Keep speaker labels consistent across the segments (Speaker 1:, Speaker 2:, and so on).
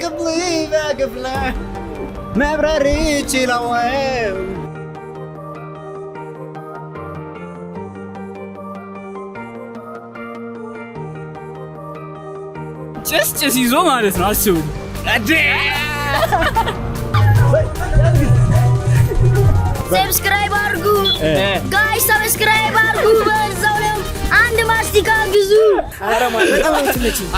Speaker 1: በክፍለ መብረር ይችላል።
Speaker 2: ጭስ ይዞ ማለት ነው። አስቡ
Speaker 3: ሰብስክራይብ አድርጉ ጋይስ፣ ሰብስክራይብ አድርጉ። በዛው ላይ አንድ ማስቲካ ግዙ።
Speaker 2: አረ ማለት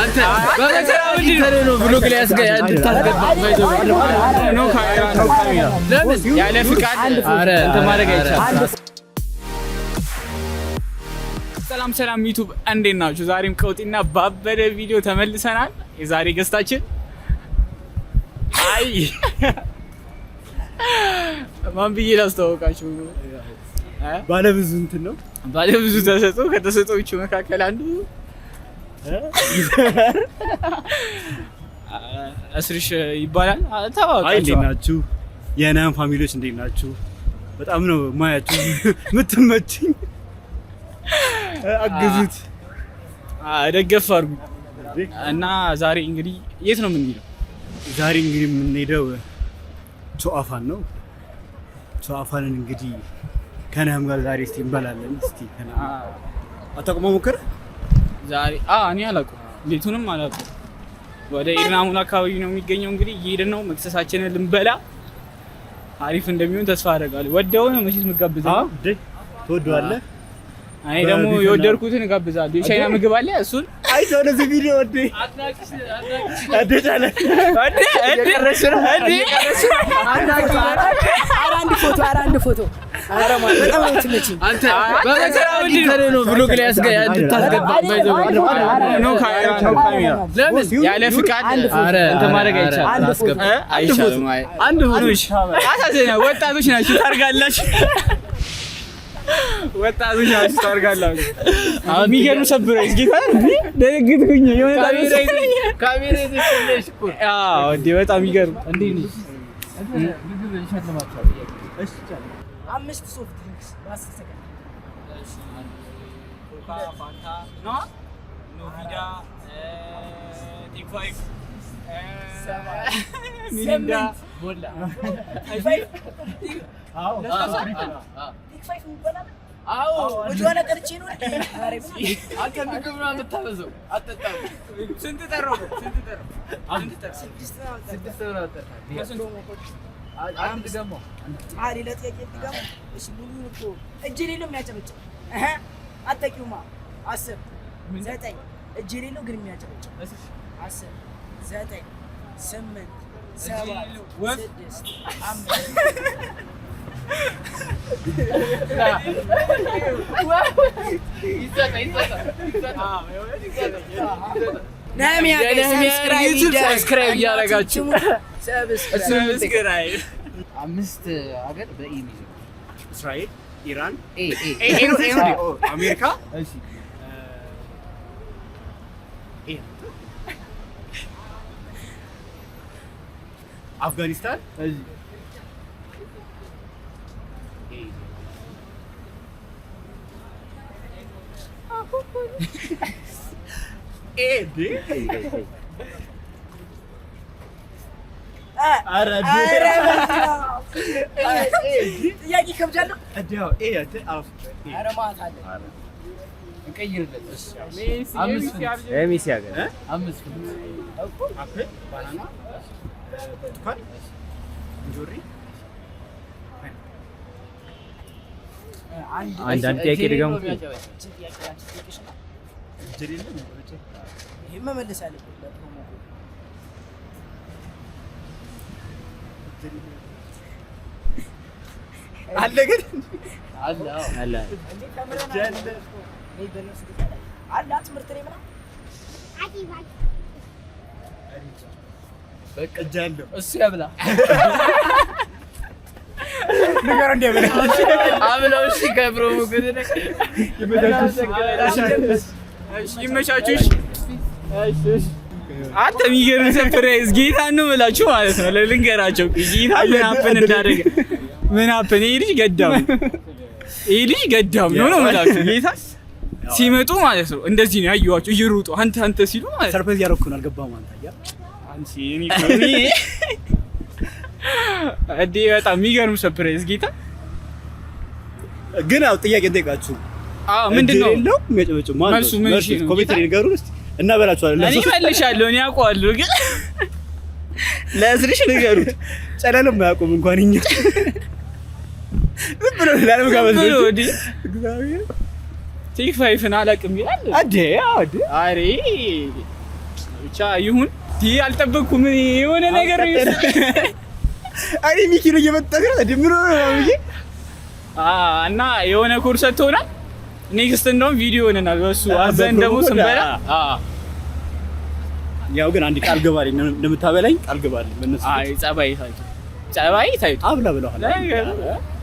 Speaker 2: አንተ በመሰራው እንዴ ነው ብሎግ ላይ እንድታስገባ ነው ካሜራ ለምን ያለ ፍቃድ አረ እንት ማድረግ አይቻልም። ሰላም ዩቲዩብ እንዴት ናችሁ? ዛሬም ቀውጢና ባበደ ቪዲዮ ተመልሰናል። የዛሬ ገስታችን አይ ማን ብዬ ላስተዋወቃችሁ?
Speaker 1: ባለብዙ እንትን ነው፣
Speaker 2: ባለብዙ ተሰጥኦ። ከተሰጥኦቹ መካከል አንዱ አስርሽ ይባላል።
Speaker 1: አይ እንዴት ናችሁ? የናም ፋሚሊዎች እንዴት ናችሁ? በጣም ነው ማያችሁ የምትመችኝ። አግዙት፣ ደገፍ አድርጉ። እና ዛሬ እንግዲህ የት ነው የምንሄደው? ዛሬ እንግዲህ የምንሄደው ጨዋፋን ነው። ጨዋፋንን እንግዲህ ከነህም ጋር ዛሬ እስቲ እንበላለን። እስቲ አታውቁም? ሞክር
Speaker 2: ዛሬ እኔ አላውቅም፣ ቤቱንም አላውቅም። ወደ ኢርናሙል አካባቢ ነው የሚገኘው። እንግዲህ እየሄድን ነው መክሰሳችንን ልንበላ። አሪፍ እንደሚሆን ተስፋ አደርጋለሁ። ወደው ነው መቼስ የምጋብዘው።
Speaker 1: ትወደዋለህ?
Speaker 2: እኔ ደግሞ የወደድኩትን እጋብዛለሁ። የቻይና ምግብ አለ፣ እሱን
Speaker 1: አይተው ለዚህ ቪዲዮ ወደ አደታለ
Speaker 4: አንድ ፎቶ አረ ማለት በጣም ነው ትመጪኝ።
Speaker 2: አንተ በመሰራው እንዴ ነው ብሎግ ላይ እንድታስገባ ነው ካሜራ ለምን ያለ ፍቃድ አረ እንት ማድረግ አይቻልም። አንድ ፎቶ አሳዘነ። ወጣቶች ናችሁ ታርጋላችሁ። ወጣቶች ናችሁ ታርጋላችሁ። አሁን የሚገርም ሰብረኝ ጌታ ደነግጥኩኝ። የሆነ ካሜራ ይዘሽ እኮ እንዴ በጣም የሚገርም እንዴ ነው። ምግብ ይሸልማችኋል። እሺ ቻለ
Speaker 4: 5 ሶፍት ድሪንክስ በ10 ሰከንድ።
Speaker 2: እሺ ኮካ፣ ፋንታ፣ ኖቪዳ፣ ቲክ5 ሚሪንዳ ሞላ
Speaker 4: ቲክ5 ይባላል። ወዲያና ቀርቼ ነው
Speaker 2: አንተ ምግብ ነው የምታበዛው። አትጠጣም። ስንት ጠራው? ስድስት ነው አንድ ደግሞ
Speaker 4: ሌላ ጥያቄ ደግሞ እሺ፣ ሙሉ እኮ እጅ የሌለው የሚያጨበጭብ አትጠቂውማ። 10 9 እጅ የሌለው ግን የሚያጨበጭብ 10 9 8 7 6 5
Speaker 2: ሰብስክራይብ እያደረጋችሁ
Speaker 4: ሰብስክራይብ
Speaker 5: 5 ሀገር በኢ
Speaker 1: እስራኤል፣ ኢራን፣
Speaker 5: አሜሪካ፣
Speaker 1: እሺ አፍጋኒስታን፣ እሺ
Speaker 4: ጥያቄ ከብጃለሁ።
Speaker 1: ሜሲ ሀገር ባናና፣ ብርቱካን፣ እንጆሪ። አንዳንድ ጥያቄ ደግሞ
Speaker 4: ይሄ መመለስ አለብኝ።
Speaker 1: አለ ግን
Speaker 2: አለ
Speaker 1: አለ
Speaker 4: ትምህርት ላይ ምናምን
Speaker 1: በቃ እጃለሁ።
Speaker 2: እሱ ያብላ
Speaker 1: ነገር እንደ ብለ
Speaker 2: አብላው። እሺ ከብሮሙ ግን ይመቻችሁ። እሺ አንተ የሚገርም ሰርፕራይዝ ጌታን ነው የምላችሁ ማለት ነው። ልንገራቸው ጌታ ምን አፕን ይሄ ልጅ ገዳም ነው የምላችሁ። ጌታ ሲመጡ ማለት ነው እንደዚህ ነው ያዩዋቸው እየሮጡ አንተ ሲሉ ማለት
Speaker 1: ሰርፕራይዝ ያደረኩ ነው። አልገባም አንተ
Speaker 2: እንዴ በጣም የሚገርም ሰርፕራይዝ ጌታ።
Speaker 1: ግን አው ጥያቄ እንጠይቃችሁ።
Speaker 2: ምንድነው
Speaker 1: የሚያጨበጭው ማለት
Speaker 2: መልሱ ምን እሺ ነው?
Speaker 1: ኮሜንት ላይ ንገሩን እስቲ እና በላችኋለን።
Speaker 2: እኔ መልሻለሁ፣ እኔ አውቀዋለሁ። ግን
Speaker 1: ለእስርሽ ንገሩት። ጨለለም አያውቁም እንኳን እኛ ምን ብሎ ለለም ጋበዝ ነው እግዚአብሔር
Speaker 2: ቲክ ፋይፍን አላውቅም ይላል።
Speaker 1: አዴ
Speaker 2: አሬ ብቻ ይሁን። አልጠበቅኩም የሆነ ነገር
Speaker 1: አሬ ሚኪ ነው እየመጣ ነው ምን ነው ብዬ
Speaker 2: እና የሆነ ኮርስ ሰጥቶናል። ኔክስት እንደውም ቪዲዮ ሆነናል በሱ አዘን ደግሞ ስንበላ
Speaker 1: ያው ግን አንድ ቃል ገባልኝ እንደምታበላኝ ቃል ገባልኝ። በእነሱ
Speaker 2: ጸባይ ታይቶ
Speaker 1: አብላ ብለዋል።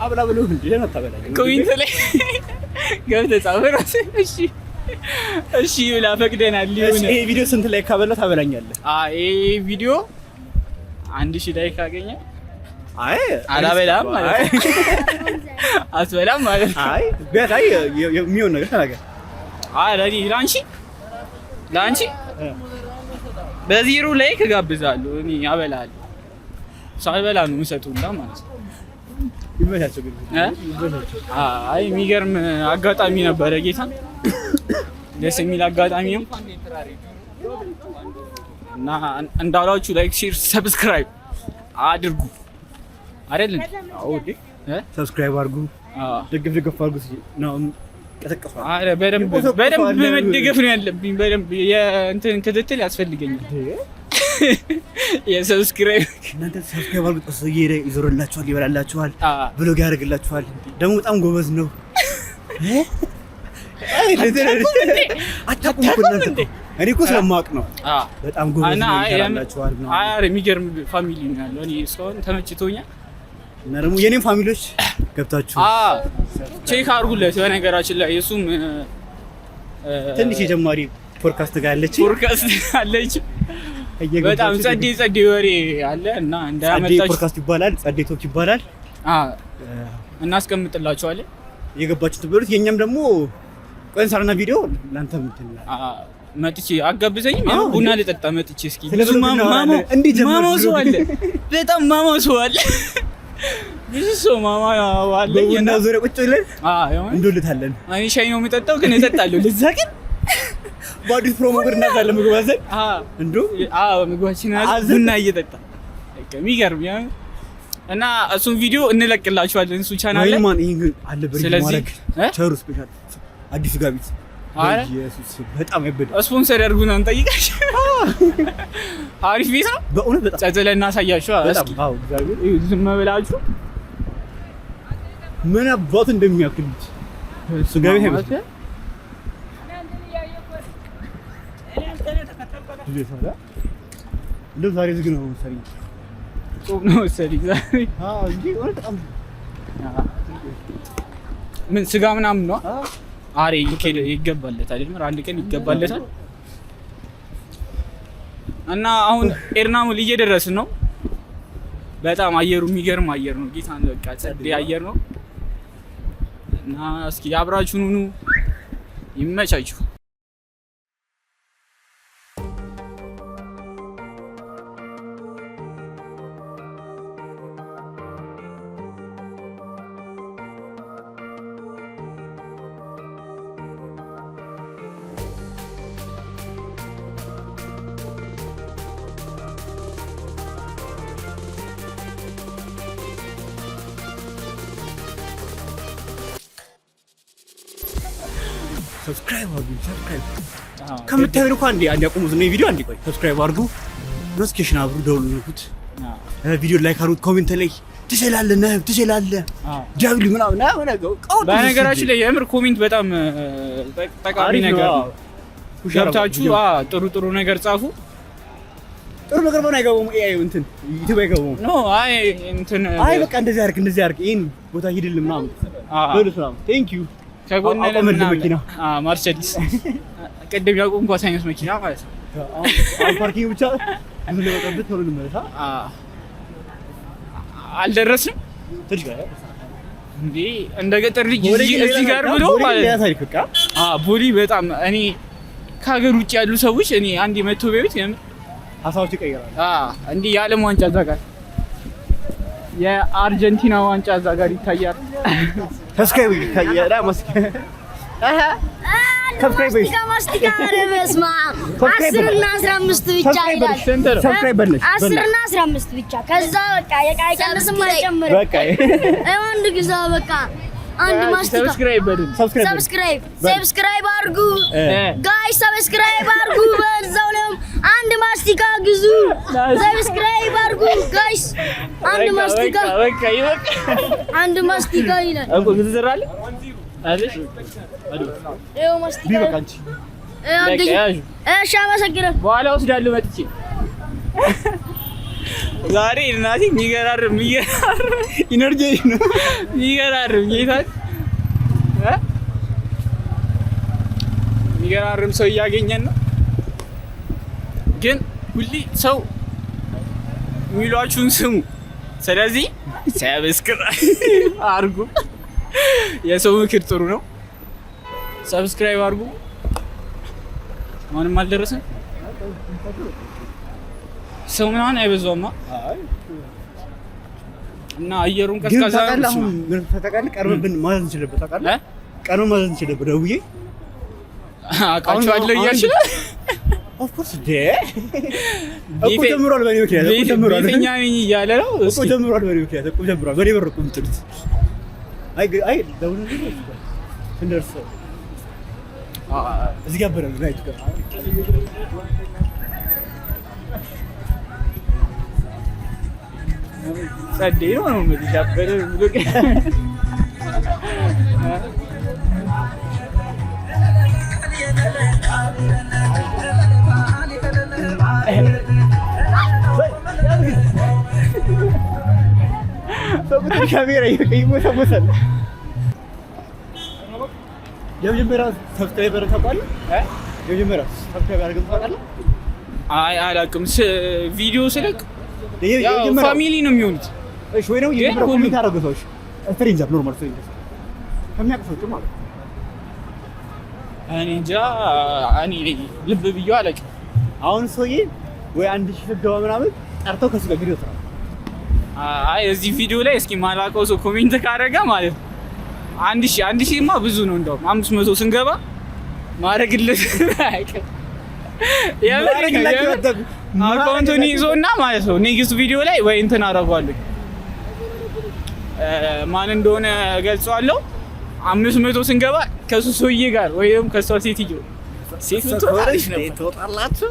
Speaker 1: አብላ ብለው እንዴ ለምታበላኝ
Speaker 2: ኮሜንት ላይ ገብተህ ጻፈራስ። እሺ ብላ ፈቅደናል።
Speaker 1: ይሄ ቪዲዮ ስንት ላይ ካበላ ታበላኛለህ?
Speaker 2: ይሄ ቪዲዮ 1000 ላይ ካገኘ
Speaker 1: አላበላም ማለት
Speaker 2: አትበላም ማለት
Speaker 1: አይ ቢያንስ የሚሆን ነገር ተናገር።
Speaker 2: ለአንቺ በዜሮ ላይ ከጋብዛለሁ እኔ አበላለሁ። ሳልበላ ነው የምሰጡላ ማለት ነው።
Speaker 1: ይመቻቸው ግን
Speaker 2: አይ የሚገርም አጋጣሚ ነበረ ጌታ፣ ደስ የሚል አጋጣሚ ነው እና እንዳላችሁ ላይክ፣ ሼር፣ ሰብስክራይብ አድርጉ አይደል?
Speaker 1: አዎ ዲ ሰብስክራይብ አድርጉ፣ ደግፍ አድርጉ ነው ቀጠቀፋ።
Speaker 2: አረ በደንብ መደገፍ ነው ያለብኝ። በደንብ የእንትን ክትትል ያስፈልገኛል። የሰብስክራይብ
Speaker 1: እናንተ ሰብስክራይብ አድርጉ። ጥሶ ይዞርላችኋል፣ ይበላላችኋል፣ ብሎግ ያደርግላችኋል። ደግሞ በጣም ጎበዝ ነው። አታቁም። እኔ እኮ ስለማውቅ ነው። በጣም ጎበዝ ነው፣ ይሰራላችኋል ነው።
Speaker 2: አረ የሚገርም ፋሚሊ ነው ያለው። እኔ እስካሁን ተመችቶኛል።
Speaker 1: እና ደግሞ የኔም ፋሚሊዎች ገብታችሁ
Speaker 2: ቼክ አድርጉለት። በነገራችን ላይ እሱም
Speaker 1: ትንሽ የጀማሪ ፖድካስት ጋር አለች።
Speaker 2: በጣም ጸዴ ወሬ አለ እና እንዳያመጣችሁ
Speaker 1: ፖድካስት ይባላል፣ ጸዴ ቶክ ይባላል።
Speaker 2: እናስቀምጥላችኋለን
Speaker 1: የገባችሁ ትበሉት። የኛም ደግሞ ቆንሳርና ቪዲዮ ላንተም
Speaker 2: መጥቼ አጋብዘኝም ቡና ልጠጣ መጥቼ እስኪ ብዙ ማማው አለ፣ በጣም ማማው ሰው አለ፣ ብዙ ሰው ማማ አለኝ
Speaker 1: እና ዙሪያ ቁጭ ብለን እንደውልታለን።
Speaker 2: እኔ ሻይ ነው የምጠጣው ግን እጠጣለሁ። ለዛ ግን
Speaker 1: በአዲስ ፕሮሞ ግን እናዛለን ምግብ አዘን
Speaker 2: ምግባችን ቡና እየጠጣ የሚገርም እና እሱን ቪዲዮ እንለቅላችኋለን እሱ ቻናል ላይ
Speaker 1: ማን ይሄን አለበት ማድረግ ቸሩ ስፔሻል አዲስ ጋቢት ኢየሱስ በጣም ያበደ
Speaker 2: ስፖንሰር ያድርጉና እንጠይቃቸው። አሪፍ ቤት ነው
Speaker 1: በእውነት በጣም
Speaker 2: ጸጥለ እናሳያችሁ።
Speaker 1: በጣም አዎ እግዚአብሔር
Speaker 2: ዝም ብላችሁ
Speaker 1: ምን አባቱ እንደሚያክል እሱ ጋቢት ነው። እንደው ዛሬ ዝግ ነው መሰለኝ፣
Speaker 2: ጾም ነው መሰለኝ ዛሬ።
Speaker 1: እንጂ በጣም
Speaker 2: ምን ስጋ ምናምን ነው። አሬ ይገባለታል አይደል? አንድ ቀን ይገባለታል። እና አሁን ኤርናሙል እየደረስን ነው። በጣም አየሩ የሚገርም አየር ነው። ጌታን በቃ ጸዴ አየር ነው። እና እስኪ አብራችሁን ሁኑ። ይመቻችሁ።
Speaker 1: ሰብስክራይብ አድርጉ። ሰብስክራይብ ከምታዩን እንኳን አንዴ ያቆሙት ነው ቪዲዮ አንዴ ቆይ ሰብስክራይብ አድርጉ። ኖቲፊኬሽን አብሩ፣ ደውሉ ንኩት። ቪዲዮ ላይክ አድርጉ። ኮሜንት ላይ ትችላለህ ዳብሊ ምናምን ነው።
Speaker 2: በነገራችን ላይ የምር ኮሜንት በጣም ጠቃሚ ነገር ነው። ገብታችሁ ጥሩ ነገር ጻፉ።
Speaker 1: ጥሩ ነገር ነው አይገባውም። ኤአይ እንትን ዩቲዩብ አይገባውም።
Speaker 2: ኖ አይ እንትን
Speaker 1: በቃ እንደዚህ አድርግ ይሄን ቦታ ሂድልህ ምናምን በሉት ምናምን። ቴንክ ዩ
Speaker 2: ከጎን መኪና ማርሴዲስ ቀደም ያቆምኳት አይነት መኪና ማለት ነው።
Speaker 1: አሁን ፓርኪንግ ብቻ ምን ለወጣበት ነው ልመለሳ።
Speaker 2: አልደረስንም
Speaker 1: ትንሽ ጋር
Speaker 2: እንዴ እንደ ገጠር ልጅ እዚህ ጋር ብሎ ማለት ነው። ቦሊ በጣም እኔ ከሀገር ውጭ ያሉ ሰዎች እኔ አንዴ መቶ ቤት
Speaker 1: ሀሳቦች ይቀየራሉ።
Speaker 2: እንዲህ የዓለም ዋንጫ እዛ ጋር የአርጀንቲና ዋንጫ እዛ ጋር ይታያል።
Speaker 1: ሰብስክራይብ ይታያል።
Speaker 3: ማስቲካ ኧረ በስመ አብ 10 እና 15 ብቻ ይላል።
Speaker 1: ሰብስክራይብ በለሽ
Speaker 3: 10 እና 15 ብቻ ከዛ በቃ የቃይ ቀንስም አይጨምርም።
Speaker 1: በቃ
Speaker 3: አንድ ግዛ በቃ አንድ ማስቲካ ሰብስክራይብ አድርጉ ጋይስ፣ ሰብስክራይብ አድርጉ። በዛውም አንድ ማስቲካ ግዙ። ሰብስክራይብ አድርጉ ጋይስ። አንድ ማስቲካ
Speaker 2: በቃ ይበቃ።
Speaker 3: አንድ ማስቲካ ይላል
Speaker 2: እኮ ዝዝራለ አይደል?
Speaker 3: ይኸው ማስቲካ
Speaker 1: ቢበቃ እንጂ
Speaker 3: እሺ፣ አመሰግናለሁ።
Speaker 2: በኋላ ወስዳለሁ መጥቼ። ዛሬ እናቴ የሚገራርም
Speaker 1: ኢነርጂ ነው
Speaker 2: የሚገራርም ጌታ የሚገራርም ሰው እያገኘን ነው። ግን ሁሌ ሰው የሚሏችሁን ስሙ። ስለዚህ ሰብስክራይብ አድርጉ። የሰው ምክር ጥሩ ነው። ሰብስክራይብ አድርጉ። ማንም አልደረሰም። ሰው ምናምን አይበዛውማ እና አየሩን ቀዝቃዛ ነው።
Speaker 1: ምን ተጠቃለህ? ቀርበን ማዘዝ እንችልበት ታውቃለህ? ቀርበን ማዘዝ እንችልበት ደውዬ
Speaker 2: አውቃቸዋለሁ እያልሽ ነው።
Speaker 1: ኦፍ ኮርስ እኮ ጀምሯል። በእኔ ምክንያት እኮ ጀምሯል።
Speaker 2: ቤተኛ ነኝ እያለ ነው
Speaker 1: እኮ ጀምሯል። በእኔ ምክንያት እኮ ጀምሯል። በእኔ በር እኮ የምትሉት አይ ደውልልኝ እንደርስ እዚህ ጋር በረን ላይ ትቀር
Speaker 2: ጸዴ ነው እንግዲህ ዳበረ ብሎ
Speaker 1: ካሜራ ይሞሰሞሳል። የመጀመሪያ ሰብስክራይበር ታውቃለህ? የመጀመሪያ ሰብስክራይበር አድርገህ ታውቃለህ?
Speaker 2: አይ አላውቅም። ቪዲዮ ስለቅ ያው ፋሚሊ ነው የሚሆኑት።
Speaker 1: እሺ ወይ ነው የመጀመሪያ ኮሜንት አደረገው ሰዎች ስትሬንጀር ኖርማል ስትሬንጀር ከሚያውቁ ሰዎች ማለት ነው።
Speaker 2: እኔ እንጃ እኔ ልብ ብዬው አላውቅም።
Speaker 1: አሁን ሰውዬ ወይ 1000 ስገባ ምናምን ጠርተው ከሱ ጋር ቪዲዮ ሰራ።
Speaker 2: አይ እዚህ ቪዲዮ ላይ እስኪ ማላውቀው ሰው ኮሜንት ካደረገ ማለት ነው 1000ማ ብዙ ነው። እንደውም 500 ስንገባ ማረግለት አይቀር አካውንቱን ይዞና ማለት ነው ኔክስት ቪዲዮ ላይ ወይ እንትን አደርገዋለሁ ማን እንደሆነ ገልጸዋለሁ። 500 ስንገባ ከሱ ሰውዬ ጋር ወይም ከሷ ሴትዮ
Speaker 1: ትወጣላችሁ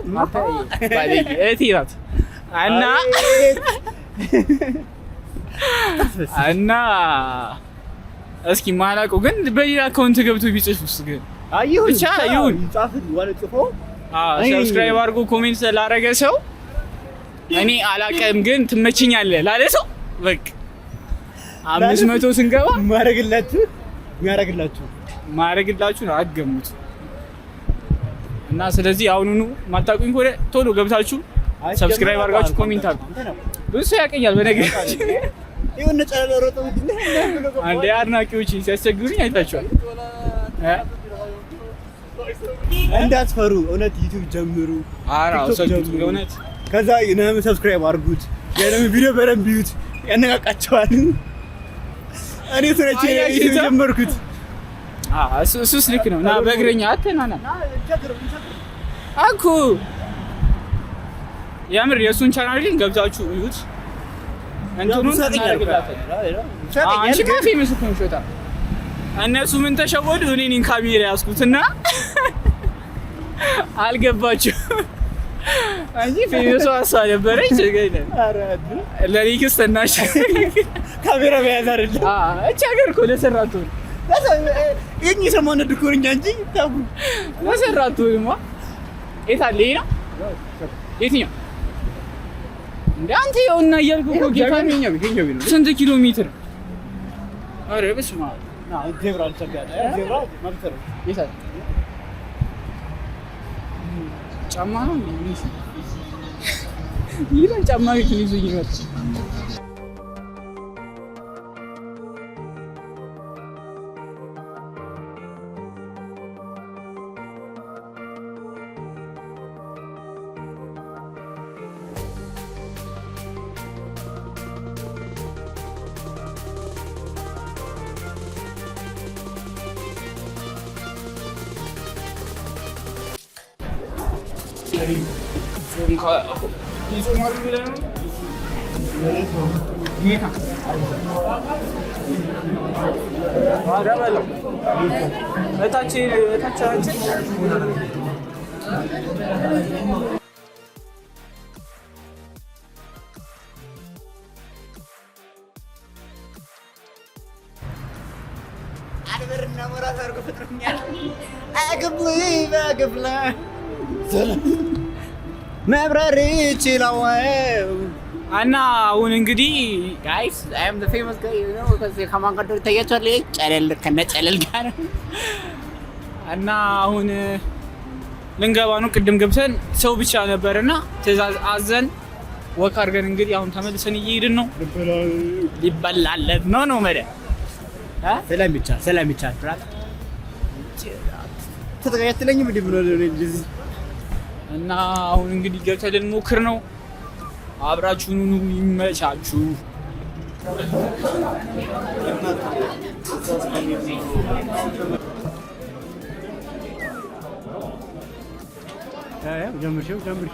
Speaker 2: እና እስኪ ማላውቀው ግን በሌላ አካውንት ገብቶ ቢጽፉስ ግን ብቻ ይሁን ሰብስክራይብ አድርጎ ኮሜንት ስላደረገ ሰው እኔ አላውቅም ግን ትመችኛለህ ላለ ሰው በቃ 500 ስንገባ ማረግላችሁ ነው አትገሙት። እና ስለዚህ አሁኑኑ ማታውቁኝ ከሆነ ቶሎ ገብታችሁ ሰብስክራይብ አድርጋችሁ ኮሜንት አድርጉ። ብዙ ሰው ያቀኛል በነገራችን
Speaker 1: ይሁን ጨለሮጥ
Speaker 2: አንዴ አድናቂዎች ሲያስቸግሩኝ አይታችኋል።
Speaker 1: እንዳትፈሩ እውነት ዩቲዩብ ጀምሩ።
Speaker 2: አራው ሰግጡ እውነት
Speaker 1: ከዛ የነም ሰብስክራይብ አድርጉት። የነም ቪዲዮ በደንብ ቢዩት ያነቃቃቸዋል። እኔ ስለቼ ዩቲዩብ ጀመርኩት።
Speaker 2: እሱስ ልክ ነው። ና በእግረኛ አተናና አኩ የምር የእሱን ቻናል ሊንክ ገብታችሁ እዩት። እንትኑን አንቺ ካፌ መስኩን ሾታ እነሱ ምን ተሸወዱ? እኔን ካሜራ ያስኩትና አልገባችሁ አንጂ ፌመስ ዋሳ ነበረች ገይነ ለሪክስ ተናሽ
Speaker 1: ካሜራ በያዝ አይደል?
Speaker 2: እቺ ሀገር እኮ ለሰራቱ
Speaker 1: የኛ ሰሞን ድኩርኛ እንጂ ታቡ
Speaker 2: ለሰራቱማ የታለ ነው የትኛው እንደ አንተ ይኸውና እያልኩ እኮ ጌታ ነው። ስንት ኪሎ ሜትር? ኧረ በስመ አብ
Speaker 1: ዜብራ አልተጋደ ዜብራ ማብተር
Speaker 2: ይሳል ጫማ ነው ይሄን ጫማ ይዞኝ ይመጣ
Speaker 1: መብረር ይችላል
Speaker 2: እና አሁን እንግዲህ ጋይስ አይ አም ዘ ፌመስ ጋይ ነው ከዚህ ከማን ጋር ተያይቷል ጨለል ከነጨለል ጋር እና አሁን ልንገባ ነው። ቅድም ገብተን ሰው ብቻ ነበርና ትዕዛዝ አዘን ወክ አድርገን እንግዲህ አሁን ተመልሰን እየሄድን ነው። ሊበላለት ነው መደ
Speaker 1: ሰላም ይቻል ብራት ተተጋየትለኝ ምን ብሎ ለዚህ
Speaker 2: እና አሁን እንግዲህ ገብተን ልንሞክር ነው። አብራችሁን ኑ፣ ይመቻችሁ።
Speaker 1: ጀምር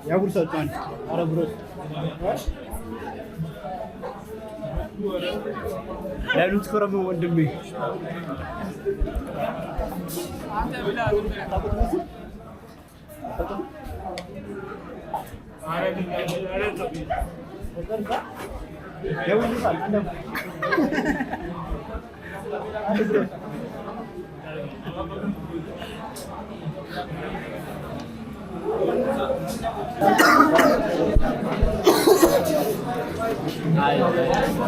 Speaker 1: ያጉርሳቸዋል። ኧረ ብሮስ ያሉት ከረም ወንድሜ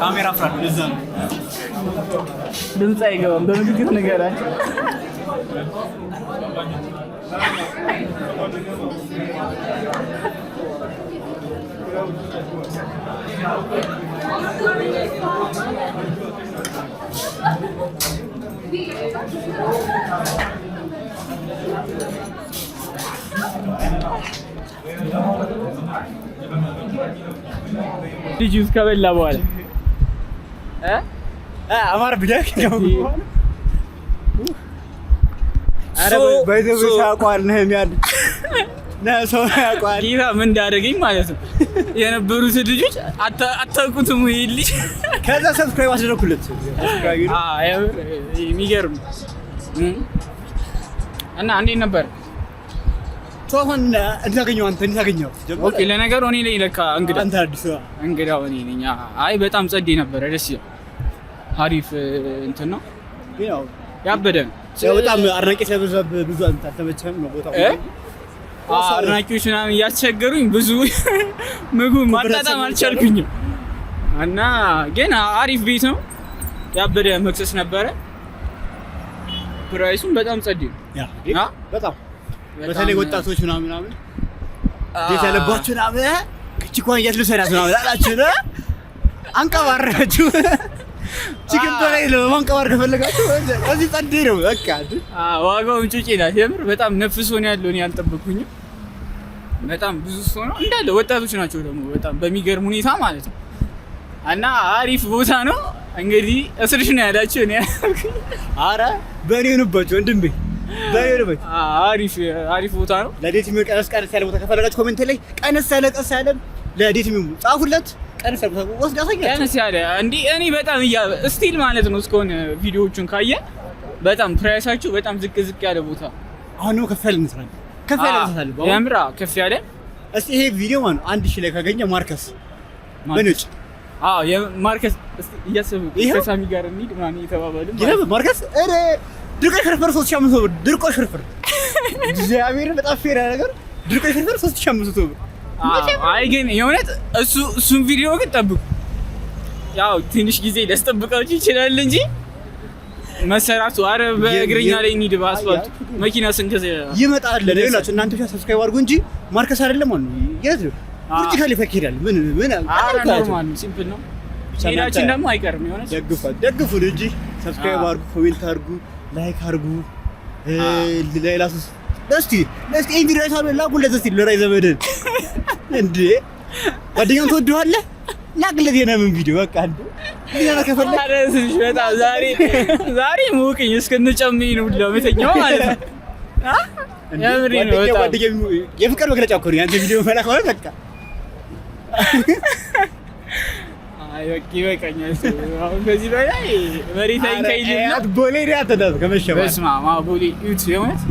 Speaker 1: ካሜራ ፍራድ ለዛ ነው
Speaker 2: ድምጽ አይገባም። በምልክት ንገራቸው። ልጅ ከበላ በኋላ
Speaker 1: አማር ብለህ ነው አረ በይዘው ያቋል ነው የሚያል ሰው ያቋል
Speaker 2: ጌታ ምን እንዳደረገኝ ማለት ነው። የነበሩት ልጆች አታውቁትም ወይ ልጅ
Speaker 1: ከዛ ሰብስክራይብ አስደረኩለት።
Speaker 2: የሚገርም እና እንዴት ነበር?
Speaker 1: ሶሆን እንዳገኘው አንተ እንዳገኘው
Speaker 2: ኦኬ። ለነገሩ እኔ ላይ ለካ
Speaker 1: አንተ አዲስ
Speaker 2: እንግዳው እኔ ነኝ። አይ በጣም ጸዴ ነበር፣ ደስ ይላል። አሪፍ እንትን ነው
Speaker 1: ያው
Speaker 2: ያበደ ነው።
Speaker 1: በጣም አድናቂ ስለበዛብህ ብዙ አንተ አልተመቸህም ነው ቦታው?
Speaker 2: አድናቂዎች ምናምን እያስቸገሩኝ ብዙ ምግብ ማጣጣም አልቻልኩኝም። እና ግን አሪፍ ቤት ነው፣ ያበደ መክሰስ ነበረ። ፕራይሱም በጣም ጸዴ ነው።
Speaker 1: ያ በጣም በተለይ ወጣቶች ምናምን ቤት ያለባችሁ ምናምን ቺኳን እያስልሰናት ምናምን አላችሁ ነው አንቀባራችሁ ቺክን በላይ ነው ማንቀባር ከፈለጋችሁ እዚህ ጸዴ ነው። በቃ
Speaker 2: ዋጋውም ጩጬ ናት። የምር በጣም ነፍሶ ነው ያለው። እኔ አልጠበኩኝም። በጣም ብዙ ሰው ነው እንዳለ ወጣቶች ናቸው ደግሞ በጣም በሚገርም ሁኔታ ማለት ነው። እና አሪፍ ቦታ ነው። እንግዲህ እስርሽ ነው ያላችሁ እኔ
Speaker 1: አረ በእኔ ሆነባችሁ ወንድሜ በየርበት
Speaker 2: አሪፍ ቦታ ነው።
Speaker 1: ለዴት የሚሆን ቀነስ ያለ ቦታ ከፈለጋችሁ ኮሜንት ላይ ቀነስ ያለ ለዴት የሚሆን ጻፉለት። ቀነስ ያለ ቦታ ወስድ ያሳያችሁ።
Speaker 2: ቀነስ ያለ እንዴ እኔ በጣም ስቲል ማለት ነው እስከሆነ ቪዲዮዎቹን ካየ በጣም ፕራይሳችሁ በጣም ዝቅ ያለ ቦታ።
Speaker 1: አሁን ነው ከፍ ያለ እንሰራለን። ከፍ ያለ እንሰራለን።
Speaker 2: ያምራ ከፍ ያለ
Speaker 1: እስቲ ይሄ ቪዲዮ ማለት 1000 ላይ ካገኘ ማርከስ በነጭ
Speaker 2: የማርከስ እስቲ እያሰቡ ከሳሚ ጋር እንሂድ ምናምን እየተባባሉ
Speaker 1: ማለት ማርከስ እረ ድርቆሽ ፍርፍር 3500 ብር ድርቆሽ ፍርፍር እግዚአብሔር በጣም ፌር ነገር ድርቆሽ ፍርፍር 3500 ብር።
Speaker 2: አይ ግን የእውነት እሱን ቪዲዮ ግን ጠብቁ። ያው ትንሽ ጊዜ ሊያስጠብቃችሁ ይችላል እንጂ መሰራቱ አረ በእግረኛ ላይ እንሂድ በአስፋልቱ መኪና ስንገዛ
Speaker 1: ይመጣል ለሌላችሁ እናንተ ብቻ ሰብስክራይብ አድርጉ እንጂ ማርከስ አይደለም ማለት ነው። የት ነው ቡርጅ ካሊፋ ይሄዳል። ምን
Speaker 2: ኖርማል ነው፣ ሲምፕል ነው። ሄዳችን ደግሞ አይቀርም። የሆነ
Speaker 1: ደግፉን እንጂ ሰብስክራይብ አድርጉ፣ ኮሜንት አድርጉ፣ ላይክ አድርጉ። ሌላስ እስቲ ይሄን ቪዲዮ አይታችሁ ላኩለት እስቲ ለራይ ዘመድን እንዴ ጓደኛውን ትወደዋለህ ላክለት የነምን ቪዲዮ በቃ እንዴ ሊና ከፈለ
Speaker 2: አረስሽ በጣም ዛሬ ሞቅኝ እስከነጨምኝ ነው ለመተኛው ማለት ነው። ያምሪ ነው በጣም
Speaker 1: የፍቅር መግለጫ እኮ ነው ያንተ ቪዲዮ መላክ ማለት በቃ
Speaker 2: አይ በቃ ይበቃኛል። አሁን ከዚህ በላይ መሬት ላይ ከይልና
Speaker 1: ቦሌ ነው ያተዳዝ ከመሸባ
Speaker 2: በስማ ቦሌ ዩት የሆነት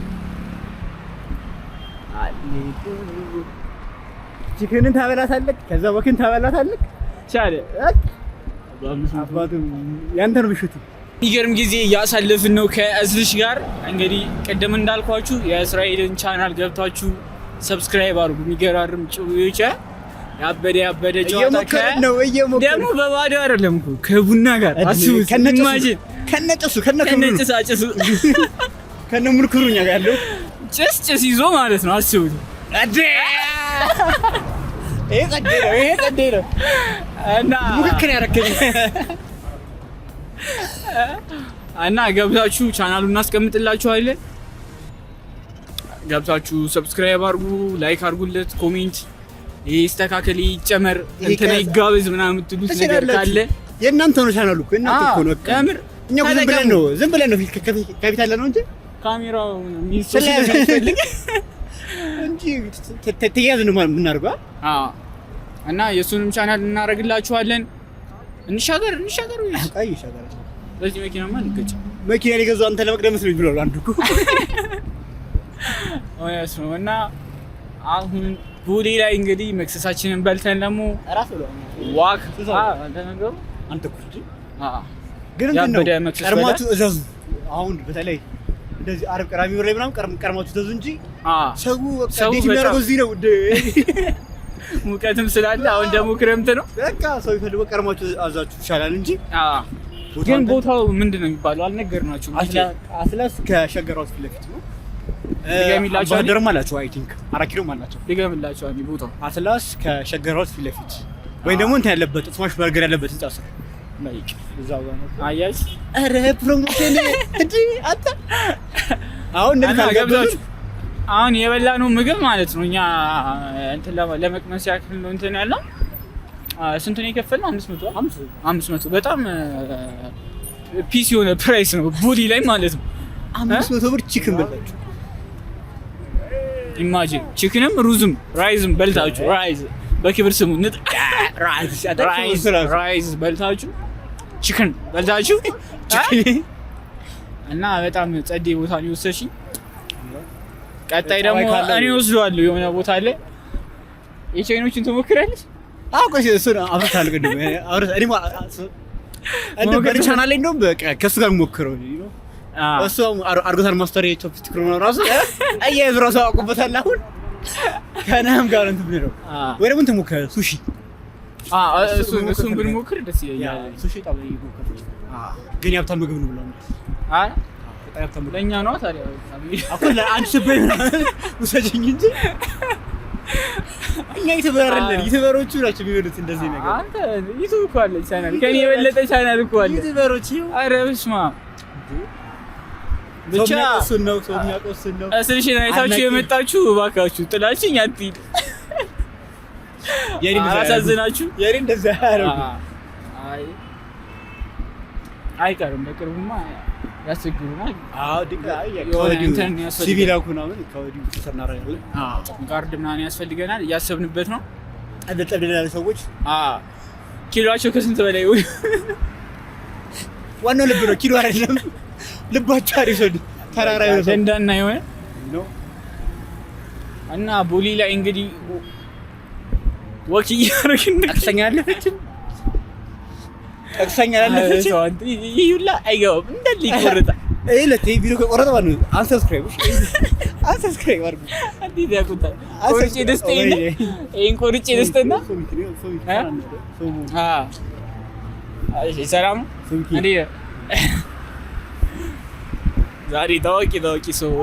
Speaker 1: ቺክንን ታበላታለህ፣ ከዛ ወክን ታበላታለህ።
Speaker 2: ቻለ
Speaker 1: አባቱ ያንተ ነው ብሽቱ።
Speaker 2: የሚገርም ጊዜ እያሳለፍን ነው ከእዝልሽ ጋር። እንግዲህ ቅድም እንዳልኳችሁ የእስራኤልን ቻናል ገብታችሁ ሰብስክራይብ አድርጉ። የሚገራርም ጭውውጭ ያበደ ጨዋታ ደግሞ በባዶ አይደለም እኮ ከቡና ጋር አስቡት።
Speaker 1: ከነጭሱ
Speaker 2: ከነጭሳጭሱ
Speaker 1: ከነሙልኩሩኛ ጋር ያለው
Speaker 2: ጭስ ይዞ ማለት ነው። አስቡት
Speaker 1: ይሄ ቀዴ ነው
Speaker 2: እና
Speaker 1: ሙክክር ያረከኝ
Speaker 2: እና ገብታችሁ ቻናሉን እናስቀምጥላችኋለን። ገብታችሁ ሰብስክራይብ አድርጉ፣ ላይክ አድርጉለት፣ ኮሜንት ይስተካከል፣ ይጨመር፣ እንትና ይጋበዝ ምናምን የምትሉት ነገር ካለ
Speaker 1: የእናንተ ነው። ቻናሉ እኮ እናንተ እኮ ነው።
Speaker 2: ከምር
Speaker 1: እኛ ዝም ብለን ነው ከፊት ያለ ነው እንጂ
Speaker 2: ካሜራው የሚፈልግ
Speaker 1: እንጂ ተያያዝ ነው የምናደርገው።
Speaker 2: እና የሱንም ቻናል እናደርግላችኋለን። እንሻገር
Speaker 1: አይ ይሻገር።
Speaker 2: በዚህ መኪናማ ልገጭ
Speaker 1: መኪና ሊገዛው አንተ ለመቅደምስ ነው ይብላል አንዱ እኮ
Speaker 2: ወይስ ነው። እና አሁን ቦሌ ላይ እንግዲህ መክሰሳችንን በልተን ደግሞ
Speaker 1: ራስ ብሎ
Speaker 2: ዋክ ተነገሩ
Speaker 1: አንተ እኮ ግን ነው ቀርማችሁ እዘዙ። አሁን በተለይ እንደዚህ አረብ ቀራሚ ወሬ ምናምን ቀርማችሁ እዘዙ እንጂ ሰው እንዴት የሚያደርገው እዚህ ነው።
Speaker 2: ሙቀትም ስላለ አሁን ደግሞ ክረምት ነው።
Speaker 1: በቃ ሰው ይፈልገው ቀርማችሁ አዛችሁ ይሻላል እንጂ
Speaker 2: ግን ቦታው ምንድነው የሚባለው አልነገርናችሁም።
Speaker 1: አስላስ ከሸገራው ፊት ለፊት ነው።
Speaker 2: ድገምላችሁ
Speaker 1: አደረም አላችሁ አይ ቲንክ 4 ኪሎ አላችሁ።
Speaker 2: ድገምላችሁ አንዴ ቦታው
Speaker 1: አስላስ ከሸገራው ፊት ለፊት ወይ ደግሞ እንትን ያለበት ስማሽ በርገር ያለበት ህንጻ ስር
Speaker 2: ላይክ እዛው ጋር ነው። አያሽ
Speaker 1: አረ ፕሮሞሽን እንዴ አታ አሁን እንደዚህ
Speaker 2: ገብታችሁ አሁን የበላነው ምግብ ማለት ነው። እኛ እንትን ለመቅመስ ያክል ነው እንትን ያለው። ስንት ነው የከፈልነው? 500 በጣም ፒስ የሆነ ፕራይስ ነው ቦዲ ላይ ማለት ነው።
Speaker 1: 500 ብር ቺክን በልታችሁ
Speaker 2: ኢማጂን። ቺክንም ሩዝም ራይዝም በልታችሁ ራይዝ በክብር ስሙ ራይዝ በልታችሁ ቺክን በልታችሁ እና በጣም ጸዴ ቦታ ነው የወሰድሽኝ። ቀጣይ ደግሞ እኔ ወስደዋለሁ የሆነ ቦታ አለ። የቻይኖችን ትሞክራለች።
Speaker 1: ቆይ እሱ ነው አብርታል ቅድም እኔ በቻናል ላይ እንደውም በቃ ከሱ ጋር ሞክረው ነው እሱ አርጎታል። ማስተር የቶፕስቲክ ነው ራሱ አያይዝ ራሱ አውቆበታል። አሁን ከናም ጋር እንትን ብለው ወይ ደግሞ ትሞክራ ሱሺ እሱን ብንሞክር ደስ ይላል። ሱሺ ታበይ ሞክር ግን ያብታል ምግብ ነው ብለው
Speaker 2: ለእኛ ነው ታዲያ
Speaker 1: አኩል አንድ ስበይ ውሰጂኝ እንጂ እኛ ይተበራረልን ይተበሮቹ ናቸው የሚወዱት እንደዚህ ነገር።
Speaker 2: አንተ ዩቲዩብ እኮ አለ ቻናል ከኔ የበለጠ ቻናል እኮ አለ
Speaker 1: ይተበሮቹ።
Speaker 2: አረ በስመ አብ ብቻ
Speaker 1: እሱን ነው ሰው የሚያውቀው እሱን ነው።
Speaker 2: እስልሽን አይታችሁ የመጣችሁ እባካችሁ ጥላችኝ አትሂድ።
Speaker 1: የኔ
Speaker 2: አሳዝናችሁ
Speaker 1: የኔ እንደዛ ያረጉ
Speaker 2: አይቀርም በቅርቡማ ያስቸግሩናል።
Speaker 1: ሲቪል አኩናምን ከወዲሁ ተሰናራለን።
Speaker 2: ጋርድ ምናምን ያስፈልገናል። እያሰብንበት ነው።
Speaker 1: አደጠብደናል ሰዎች
Speaker 2: ኪሎአቸው ከስንት በላይ ወይ
Speaker 1: ዋናው ልብ ነው ኪሎ አይደለም። ልባቸው አሪፍ ነው። ተራራ ነው
Speaker 2: ደንዳና የሆነ ነው። እና ቦሌ ላይ እንግዲህ ወክ እያደረግን
Speaker 1: አክሰኛለችም አክሰኛለችም
Speaker 2: አንተ ይሁላ አይገባም እንደል ይቆርጣ
Speaker 1: ለቴ ቪዲዮ ከቆረጠ ማለት ነው። አንሰብስክራይብ አድርጉ።
Speaker 2: እንዴት ያቁታል? ቆርጬ ደስተኛ ይሄን ቆርጬ ደስተኛ ሰላም እንዴ
Speaker 1: ዛሬ ታዋቂ ሰው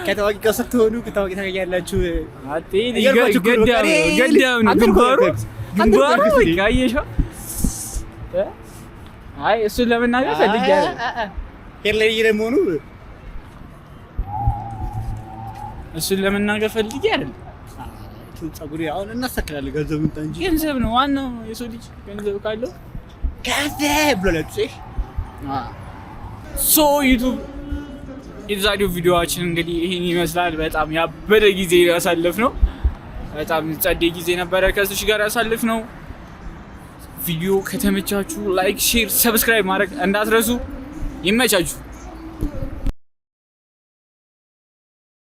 Speaker 1: ከታዋቂ ጋር ስትሆኑ ከታዋቂ ታገኛላችሁ። ገዳም ነው ግንባሩ ካየሽው። አይ እሱን ለመናገር ፈልጌያለሁ። ሄርለይ ለመሆኑ እሱን ለመናገር ፈልጌ አይደል? ፀጉሬ አሁን እናስተካክላለን። ገንዘብ እንጂ ገንዘብ ነው ዋናው። የሰው ልጅ ገንዘብ ካለው ብሎ ለጥሽ ዩቱብ የዛሬው ቪዲዮአችን እንግዲህ ይሄን ይመስላል። በጣም ያበደ ጊዜ ያሳለፍነው፣ በጣም ጸዴ ጊዜ ነበረ ከሱሽ ጋር ያሳለፍነው። ቪዲዮ ከተመቻችሁ ላይክ፣ ሼር፣ ሰብስክራይብ ማድረግ እንዳትረሱ። ይመቻችሁ።